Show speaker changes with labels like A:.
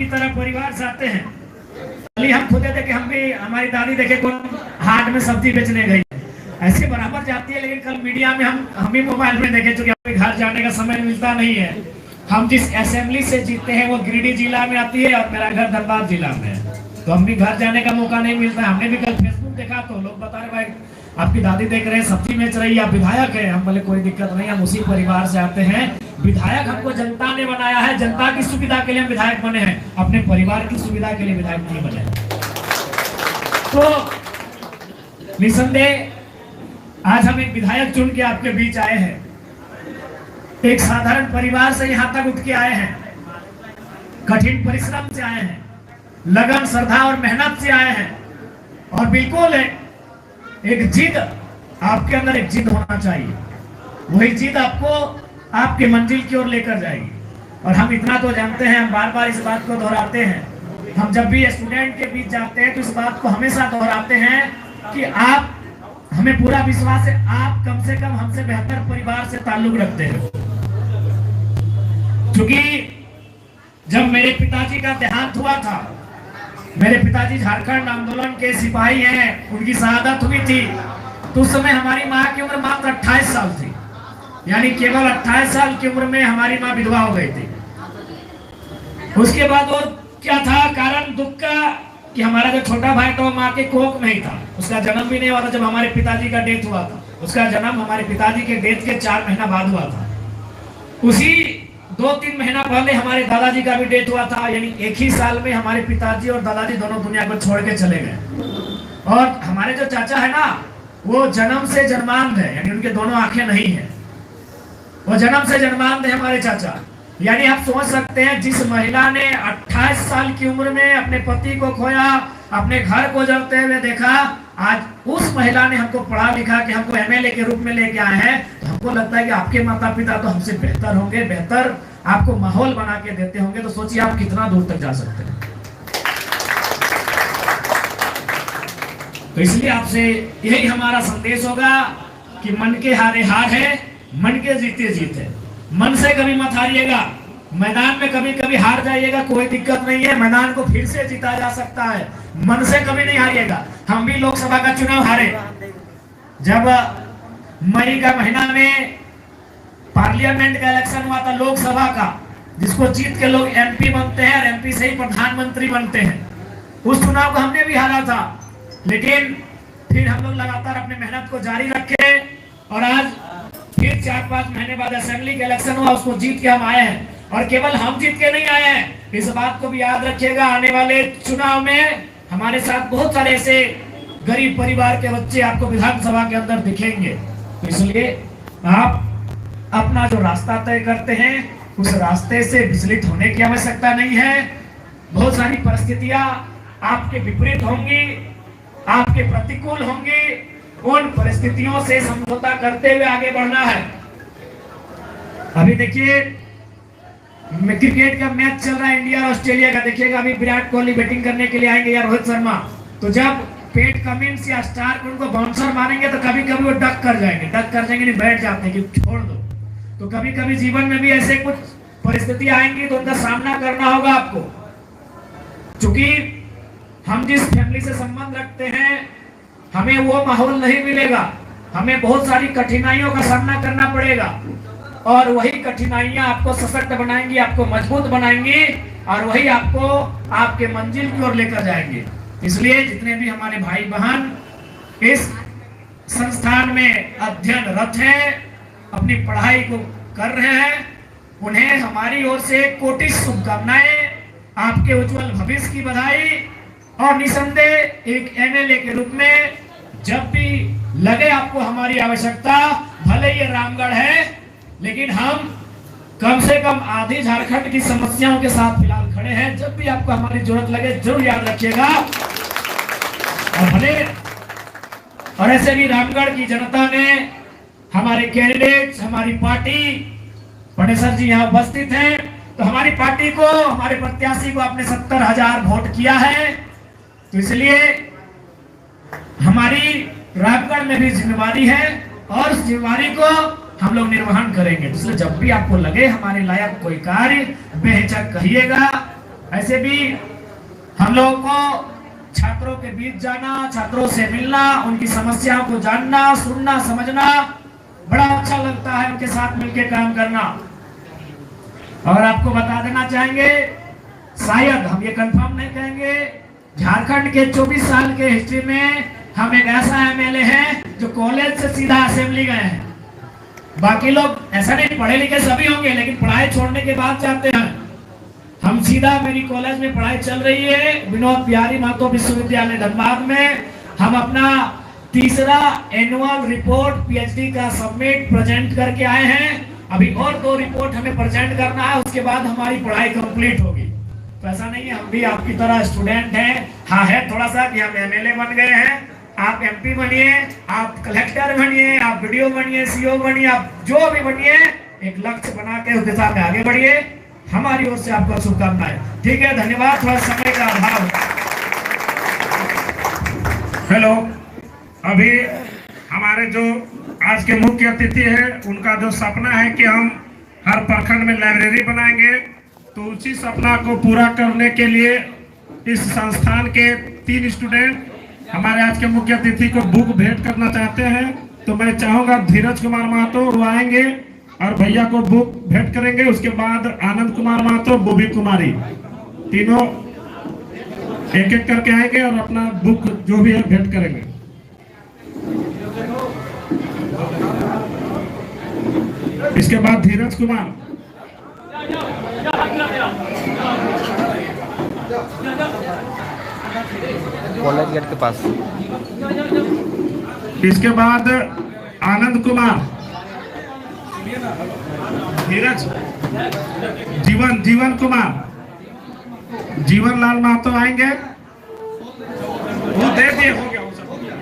A: तरह परिवार से आते हैं। हम खुद थे कि हम भी, हमारी दादी देखे कौन हाट में सब्जी बेचने गई, ऐसे बराबर जाती है। लेकिन कल मीडिया में हम भी मोबाइल में देखे चुके, हमें घर जाने का समय मिलता नहीं है। हम जिस असेंबली से जीते हैं वो गिरिडीह जिला में आती है और मेरा घर धनबाद जिला में है, तो हम भी घर जाने का मौका नहीं मिलता है। हमने भी कल फेसबुक देखा तो लोग बता रहे भाई आपकी दादी देख रहे हैं सब्जी बेच रही है, आप विधायक है। हम बोले कोई दिक्कत नहीं, हम उसी परिवार से आते हैं। विधायक हमको जनता ने बनाया है, जनता की सुविधा के लिए हम विधायक बने हैं, अपने परिवार की सुविधा के लिए विधायक नहीं बने। तो निसंदेह आज हम एक विधायक चुन के आपके बीच आए हैं। एक साधारण परिवार से यहाँ तक उठ के आए हैं, कठिन परिश्रम से आए हैं, लगन, श्रद्धा और मेहनत से आए हैं। और बिल्कुल एक जिद, आपके अंदर एक जिद होना चाहिए, वही जिद आपको आपके मंजिल की ओर लेकर जाएगी। और हम इतना तो जानते हैं, हम बार बार इस बात को दोहराते हैं, हम जब भी स्टूडेंट के बीच जाते हैं तो इस बात को हमेशा दोहराते हैं कि आप, हमें पूरा विश्वास है आप कम से कम हमसे बेहतर परिवार से ताल्लुक रखते हैं। क्योंकि जब मेरे पिताजी का देहांत हुआ था, मेरे पिताजी झारखंड आंदोलन के सिपाही हैं, उनकी शहादत हुई थी, तो उस समय हमारी माँ की उम्र मात्र 28 साल थी। यानी केवल 28 साल की उम्र में हमारी माँ विधवा हो गई थी। उसके बाद और क्या था कारण दुख का, कि हमारा जो छोटा भाई था वो माँ के कोख में ही था, उसका जन्म भी नहीं हुआ था जब हमारे पिताजी का डेथ हुआ था। उसका जन्म हमारे पिताजी के डेथ के 4 महीना बाद हुआ था। उसी 2-3 महीना पहले हमारे दादाजी का भी डेथ हुआ था। यानी एक ही साल में हमारे पिताजी और दादाजी दोनों दुनिया को छोड़ के चले गए। और हमारे जो चाचा है ना, वो जन्म से जन्मांध है, यानी उनके दोनों आंखें नहीं है, वो जन्म से जन्मांध है हमारे चाचा। यानी आप सोच सकते हैं, जिस महिला ने 28 साल की उम्र में अपने पति को खोया, अपने घर को जलते हुए देखा, आज उस महिला ने हमको पढ़ा लिखा कि हमको एमएलए के रूप में लेके आए हैं। तो हमको लगता है कि आपके माता पिता तो हमसे बेहतर होंगे, बेहतर आपको माहौल बना के देते होंगे। तो सोचिए आप कितना दूर तक जा सकते हैं। तो इसलिए आपसे यही हमारा संदेश होगा कि मन के हारे हार है, मन के जीते जीत है। मन से कभी मत हारिएगा, मैदान में कभी कभी हार जाइएगा, कोई दिक्कत नहीं है, मैदान को फिर से जीता जा सकता है। मन से कभी नहीं हारिएगा। हम भी लोकसभा का चुनाव हारे, जब मई का महीना में पार्लियामेंट का इलेक्शन हुआ था, लोकसभा का, जिसको जीत के लोग एमपी बनते हैं और एमपी से ही प्रधानमंत्री बनते हैं। उस चुनाव को हमने भी हारा था, लेकिन फिर हम लोग लगातार अपनी मेहनत को जारी रखे और आज फिर 4-5 महीने बाद असेंबली का इलेक्शन हुआ, उसको जीत के हम आए हैं। और केवल हम जीत के नहीं आए हैं, इस बात को भी याद रखिएगा, आने वाले चुनाव में हमारे साथ बहुत सारे ऐसे गरीब परिवार के बच्चे आपको विधानसभा के अंदर दिखेंगे। तो इसलिए आप अपना जो रास्ता तय करते हैं उस रास्ते से विचलित होने की आवश्यकता नहीं है। बहुत सारी परिस्थितियां आपके विपरीत होंगी, आपके प्रतिकूल होंगी, उन परिस्थितियों से समझौता करते हुए आगे बढ़ना है। अभी देखिए क्रिकेट का मैच चल रहा है इंडिया और ऑस्ट्रेलिया का, देखिएगा अभी विराट कोहली बैटिंग करने के लिए आएंगे या रोहित शर्मा, तो जब पेट कमिंस या स्टार्क उनको बाउंसर मारेंगे तो कभी कभी वो डक कर जाएंगे नहीं, बैठ जाते हैं कि छोड़ दो। तो कभी कभी जीवन में भी ऐसे कुछ परिस्थिति आएंगी तो उनका सामना करना होगा आपको। क्योंकि हम जिस फैमिली से संबंध रखते हैं हमें वो माहौल नहीं मिलेगा, हमें बहुत सारी कठिनाइयों का सामना करना पड़ेगा और वही कठिनाइयां आपको सशक्त बनाएंगी, आपको मजबूत बनाएंगी और वही आपको आपके मंजिल की ओर लेकर जाएंगे। इसलिए जितने भी हमारे भाई बहन इस संस्थान में अध्ययनरत हैं, अपनी पढ़ाई को कर रहे हैं, उन्हें हमारी ओर से कोटि शुभकामनाएं, आपके उज्जवल भविष्य की बधाई। और निसंदेह एक एमएलए के रूप में जब भी लगे आपको हमारी आवश्यकता, भले ये रामगढ़ है लेकिन हम कम से कम आधी झारखंड की समस्याओं के साथ फिलहाल खड़े हैं। जब भी आपको हमारी जरूरत लगे जरूर याद रखिएगा। और भले और ऐसे भी रामगढ़ की जनता ने हमारे कैंडिडेट, हमारी पार्टी, पटेसर जी यहाँ उपस्थित हैं, तो हमारी पार्टी को, हमारे प्रत्याशी को आपने 70,000 वोट किया है। तो इसलिए हमारी रामगढ़ में भी जिम्मेवारी है और उस जिम्मेवारी को हम लोग निर्वहन करेंगे। इसलिए जब भी आपको लगे हमारे लायक कोई कार्य, बेहिचक कहिएगा, ऐसे भी हम लोगों को छात्रों के बीच जाना, छात्रों से मिलना, उनकी समस्याओं को जानना, सुनना, समझना बड़ा अच्छा लगता है, उनके साथ मिलकर काम करना। और आपको बता देना चाहेंगे, शायद हम ये कंफर्म नहीं कहेंगे, झारखंड के 24 साल के हिस्ट्री में हम एक ऐसा एमएलए हैं जो कॉलेज से सीधा असेंबली गए हैं। बाकी लोग ऐसा नहीं, पढ़े लिखे सभी होंगे, लेकिन पढ़ाई छोड़ने के बाद जाते हैं। हम सीधा, मेरी कॉलेज में पढ़ाई चल रही है विनोद बिहारी महतो विश्वविद्यालय धनबाद में, हम अपना तीसरा एनुअल रिपोर्ट पीएचडी का सबमिट प्रेजेंट करके आए हैं। अभी और 2 रिपोर्ट हमें प्रेजेंट करना है, उसके बाद हमारी पढ़ाई कंप्लीट होगी। तो ऐसा नहीं है, हम भी आपकी तरह स्टूडेंट हैं। हाँ है थोड़ा सा कि हम एमएलए बन गए हैं, आप एमपी बनिए, आप कलेक्टर बनिए, आप वीडियो बनिए, सीओ बनिए, आप जो भी बनिए, एक लक्ष्य बना के उस दिशा में आगे बढ़िए। हमारी ओर से आपको शुभकामनाएं। ठीक है, धन्यवाद। थोड़ा समय का अभाव।
B: हेलो, अभी हमारे जो आज के मुख्य अतिथि है, उनका जो सपना है कि हम हर प्रखंड में लाइब्रेरी बनाएंगे, तो उसी सपना को पूरा करने के लिए इस संस्थान के 3 स्टूडेंट हमारे आज के मुख्य अतिथि को बुक भेंट करना चाहते हैं। तो मैं चाहूंगा धीरज कुमार महतो वो आएंगे और भैया को बुक भेंट करेंगे। उसके बाद आनंद कुमार महतो, बोबी कुमारी, तीनों एक एक करके आएंगे और अपना बुक जो भी है भेंट करेंगे। इसके बाद धीरज कुमार,
C: कॉलेज गेट के पास।
B: इसके बाद आनंद कुमार, धीरज, जीवन कुमार, जीवन लाल महतो आएंगे। वो दे दिए, हो गया, वो सब हो गया।